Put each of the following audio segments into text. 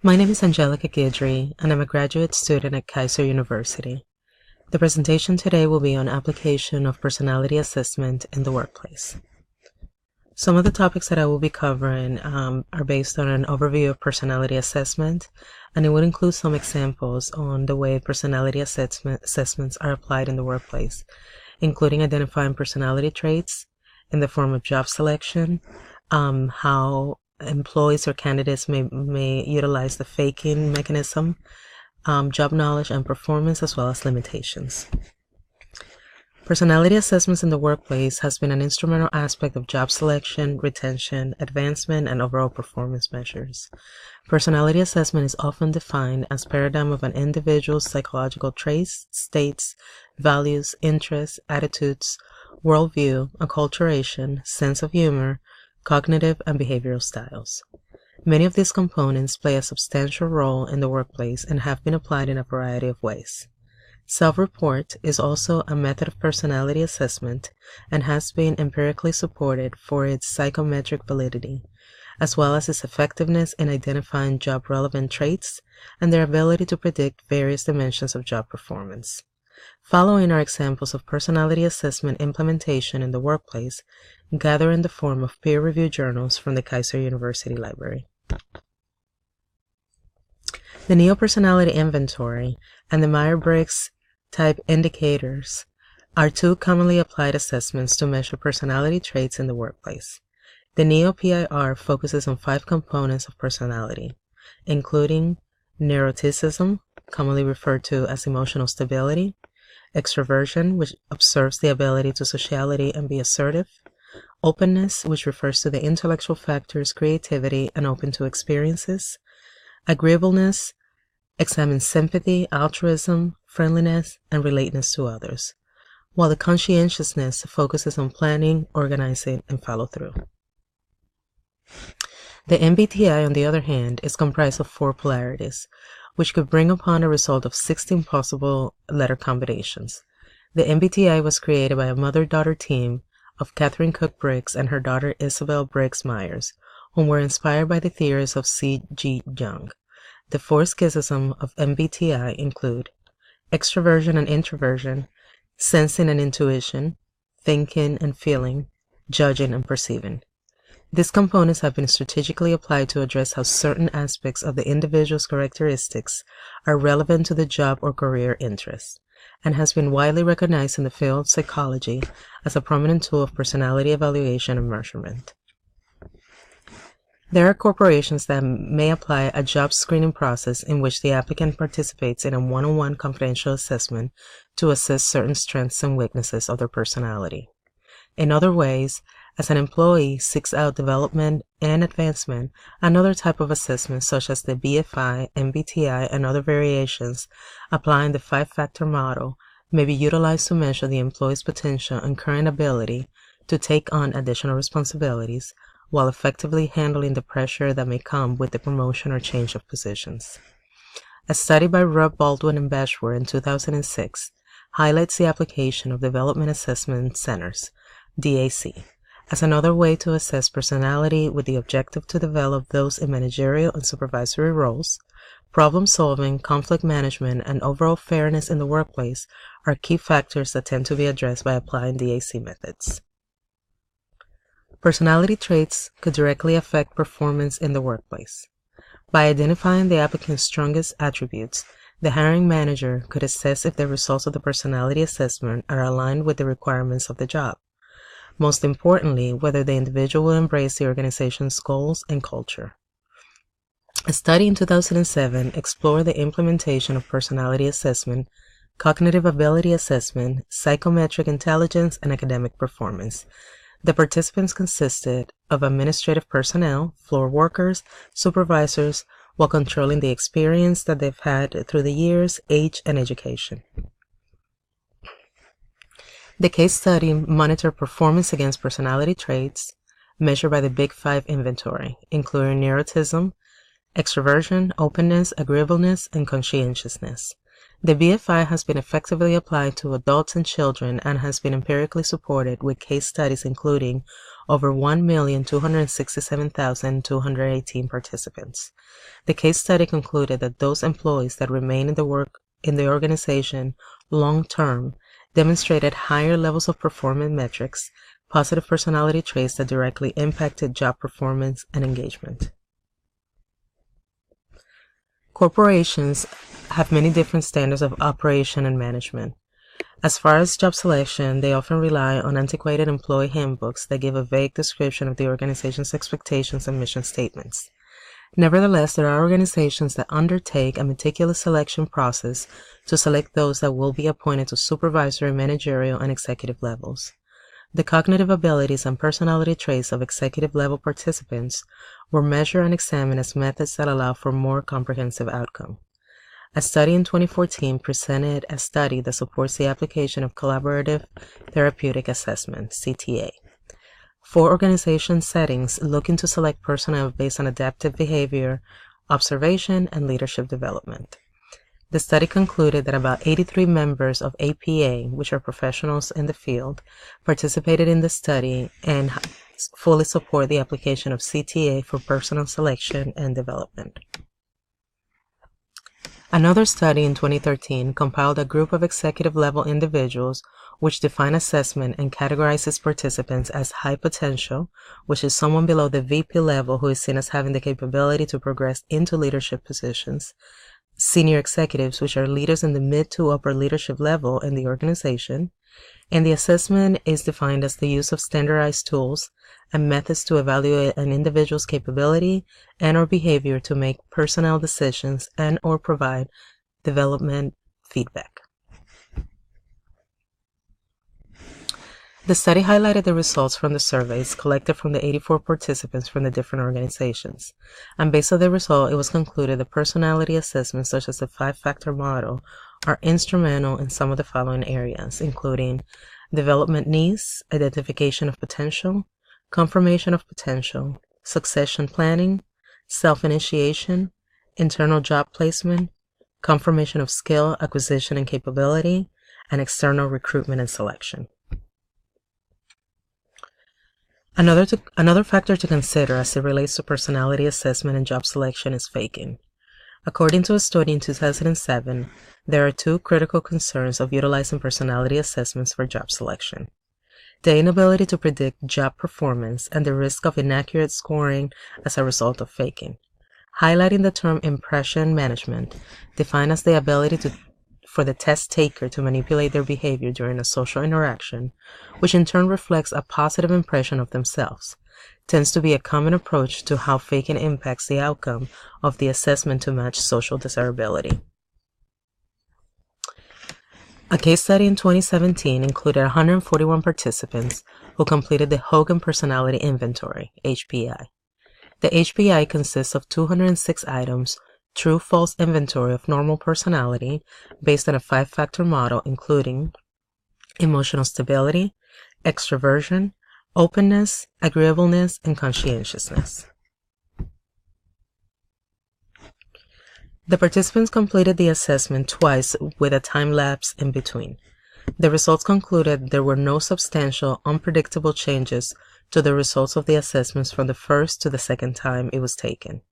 My name is Angelica Guidry, and I'm a graduate student at Kaiser University. The presentation today will be on application of personality assessment in the workplace. Some of the topics that I will be covering are based on an overview of personality assessment, and it would include some examples on the way personality assessments are applied in the workplace, including identifying personality traits in the form of job selection, how employees or candidates may utilize the faking mechanism, job knowledge and performance, as well as limitations. Personality assessments in the workplace has been an instrumental aspect of job selection, retention, advancement, and overall performance measures. Personality assessment is often defined as paradigm of an individual's psychological traits, states, values, interests, attitudes, worldview, acculturation, sense of humor, cognitive and behavioral styles. Many of these components play a substantial role in the workplace and have been applied in a variety of ways. Self-report is also a method of personality assessment and has been empirically supported for its psychometric validity, as well as its effectiveness in identifying job-relevant traits and their ability to predict various dimensions of job performance. Following are examples of personality assessment implementation in the workplace, gathered in the form of peer-reviewed journals from the Kaiser University Library. The Neo-Personality Inventory and the Myers-Briggs Type Indicators are two commonly applied assessments to measure personality traits in the workplace. The Neo-PIR focuses on 5 components of personality, including neuroticism, commonly referred to as emotional stability, extroversion, which observes the ability to sociality and be assertive, openness, which refers to the intellectual factors, creativity, and open to experiences, agreeableness, examines sympathy, altruism, friendliness, and relatedness to others, while the conscientiousness focuses on planning, organizing, and follow-through. The MBTI, on the other hand, is comprised of 4 polarities, which could bring upon a result of 16 possible letter combinations. The MBTI was created by a mother-daughter team of Catherine Cook Briggs and her daughter Isabel Briggs Myers, whom were inspired by the theories of C.G. Jung. The 4 schisms of MBTI include extroversion and introversion, sensing and intuition, thinking and feeling, judging and perceiving. These components have been strategically applied to address how certain aspects of the individual's characteristics are relevant to the job or career interests, and has been widely recognized in the field of psychology as a prominent tool of personality evaluation and measurement. There are corporations that may apply a job screening process in which the applicant participates in a one-on-one confidential assessment to assess certain strengths and weaknesses of their personality. In other ways, as an employee seeks out development and advancement, another type of assessment such as the BFI, MBTI, and other variations applying the 5-factor model may be utilized to measure the employee's potential and current ability to take on additional responsibilities while effectively handling the pressure that may come with the promotion or change of positions. A study by Rob Baldwin and Bashwer in 2006 highlights the application of Development Assessment Centers, DAC, as another way to assess personality with the objective to develop those in managerial and supervisory roles. Problem solving, conflict management, and overall fairness in the workplace are key factors that tend to be addressed by applying DAC methods. Personality traits could directly affect performance in the workplace. By identifying the applicant's strongest attributes, the hiring manager could assess if the results of the personality assessment are aligned with the requirements of the job. Most importantly, whether the individual will embrace the organization's goals and culture. A study in 2007 explored the implementation of personality assessment, cognitive ability assessment, psychometric intelligence, and academic performance. The participants consisted of administrative personnel, floor workers, supervisors, while controlling the experience that they've had through the years, age, and education. The case study monitored performance against personality traits measured by the Big 5 inventory, including neuroticism, extroversion, openness, agreeableness, and conscientiousness. The BFI has been effectively applied to adults and children and has been empirically supported with case studies including over 1,267,218 participants. The case study concluded that those employees that remain in the organization long-term demonstrated higher levels of performance metrics, positive personality traits that directly impacted job performance and engagement. Corporations have many different standards of operation and management. As far as job selection, they often rely on antiquated employee handbooks that give a vague description of the organization's expectations and mission statements. Nevertheless, there are organizations that undertake a meticulous selection process to select those that will be appointed to supervisory, managerial, and executive levels. The cognitive abilities and personality traits of executive-level participants were measured and examined as methods that allow for more comprehensive outcome. A study in 2014 presented a study that supports the application of collaborative therapeutic assessment, CTA, for organization settings looking to select personnel based on adaptive behavior, observation, and leadership development. The study concluded that about 83 members of APA, which are professionals in the field, participated in the study and fully support the application of CTA for personnel selection and development. Another study in 2013 compiled a group of executive-level individuals which define assessment and categorizes participants as high potential, which is someone below the VP level who is seen as having the capability to progress into leadership positions, senior executives, which are leaders in the mid to upper leadership level in the organization, and the assessment is defined as the use of standardized tools and methods to evaluate an individual's capability and or behavior to make personnel decisions and or provide development feedback. The study highlighted the results from the surveys collected from the 84 participants from the different organizations, and based on the result, it was concluded that personality assessments such as the 5-factor model are instrumental in some of the following areas, including development needs, identification of potential, confirmation of potential, succession planning, self-initiation, internal job placement, confirmation of skill, acquisition and capability, and external recruitment and selection. Another factor to consider as it relates to personality assessment and job selection is faking. According to a study in 2007, there are two critical concerns of utilizing personality assessments for job selection: the inability to predict job performance and the risk of inaccurate scoring as a result of faking. Highlighting the term impression management, defined as the ability for the test taker to manipulate their behavior during a social interaction, which in turn reflects a positive impression of themselves, tends to be a common approach to how faking impacts the outcome of the assessment to match social desirability. A case study in 2017 included 141 participants who completed the Hogan Personality Inventory, HPI. The HPI consists of 206 items, true-false inventory of normal personality based on a 5-factor model, including emotional stability, extroversion, openness, agreeableness, and conscientiousness. The participants completed the assessment twice with a time lapse in between. The results concluded there were no substantial, unpredictable changes to the results of the assessments from the first to the second time it was taken.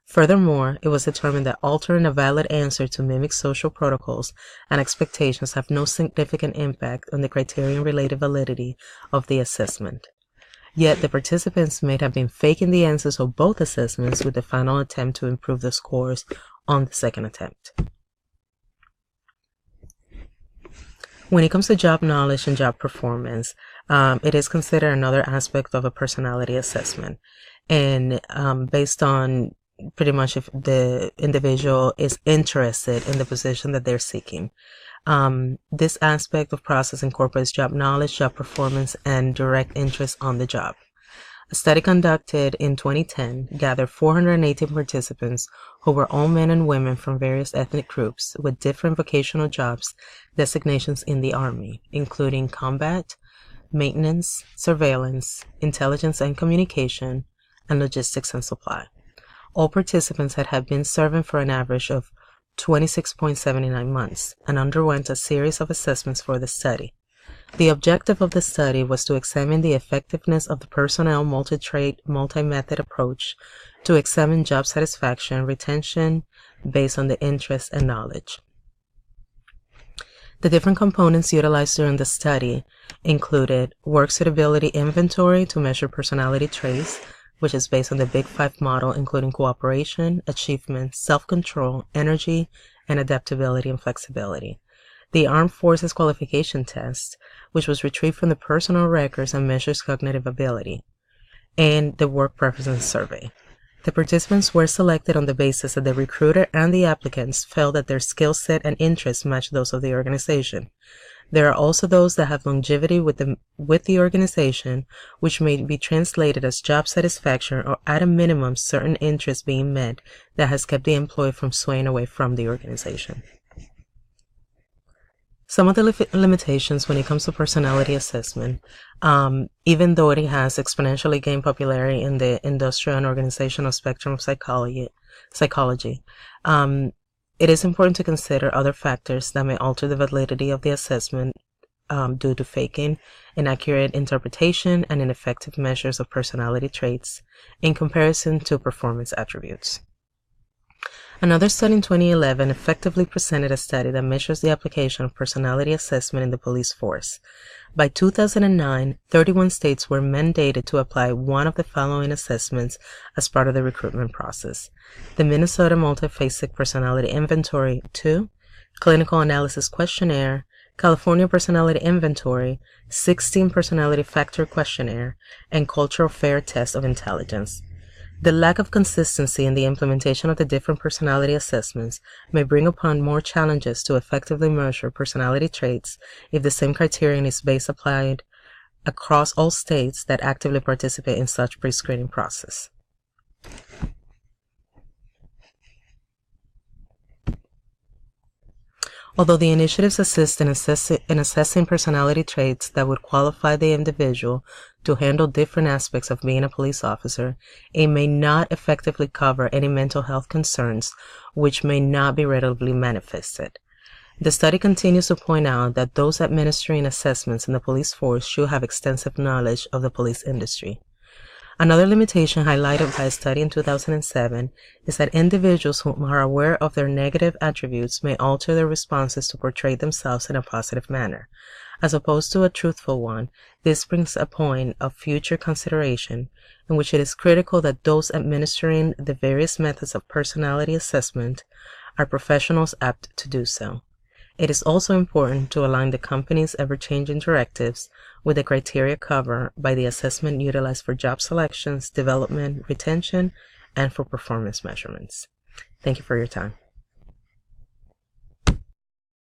Furthermore, it was determined that altering a valid answer to mimic social protocols and expectations have no significant impact on the criterion-related validity of the assessment. Yet, the participants may have been faking the answers of both assessments with the final attempt to improve the scores on the second attempt. When it comes to job knowledge and job performance, it is considered another aspect of a personality assessment. And based on pretty much if the individual is interested in the position that they're seeking. This aspect of process incorporates job knowledge, job performance, and direct interest on the job. A study conducted in 2010 gathered 418 participants who were all men and women from various ethnic groups with different vocational jobs designations in the Army, including combat, maintenance, surveillance, intelligence and communication, and logistics and supply. All participants had been serving for an average of 26.79 months and underwent a series of assessments for the study. The objective of the study was to examine the effectiveness of the personnel multi-trait, multi-method approach to examine job satisfaction and retention based on the interest and knowledge. The different components utilized during the study included work suitability inventory to measure personality traits, which is based on the Big Five model, including cooperation, achievement, self-control, energy, and adaptability and flexibility. The Armed Forces Qualification Test, which was retrieved from the personal records and measures cognitive ability, and the Work Preference Survey. The participants were selected on the basis that the recruiter and the applicants felt that their skill set and interests matched those of the organization. There are also those that have longevity with the organization, which may be translated as job satisfaction or at a minimum certain interests being met that has kept the employee from swaying away from the organization. Some of the limitations when it comes to personality assessment, even though it has exponentially gained popularity in the industrial and organizational spectrum of psychology, it is important to consider other factors that may alter the validity of the assessment due to faking, inaccurate interpretation, and ineffective measures of personality traits in comparison to performance attributes. Another study in 2011 effectively presented a study that measures the application of personality assessment in the police force. By 2009, 31 states were mandated to apply one of the following assessments as part of the recruitment process: the Minnesota Multiphasic Personality Inventory 2, Clinical Analysis Questionnaire, California Personality Inventory, 16 Personality Factor Questionnaire, and Cultural Fair Test of Intelligence. The lack of consistency in the implementation of the different personality assessments may bring upon more challenges to effectively measure personality traits if the same criterion is applied across all states that actively participate in such pre-screening process. Although the initiatives assist in assessing personality traits that would qualify the individual to handle different aspects of being a police officer, it may not effectively cover any mental health concerns which may not be readily manifested. The study continues to point out that those administering assessments in the police force should have extensive knowledge of the police industry. Another limitation highlighted by a study in 2007 is that individuals who are aware of their negative attributes may alter their responses to portray themselves in a positive manner. As opposed to a truthful one, this brings a point of future consideration in which it is critical that those administering the various methods of personality assessment are professionals apt to do so. It is also important to align the company's ever-changing directives with the criteria covered by the assessment utilized for job selections, development, retention, and for performance measurements. Thank you for your time.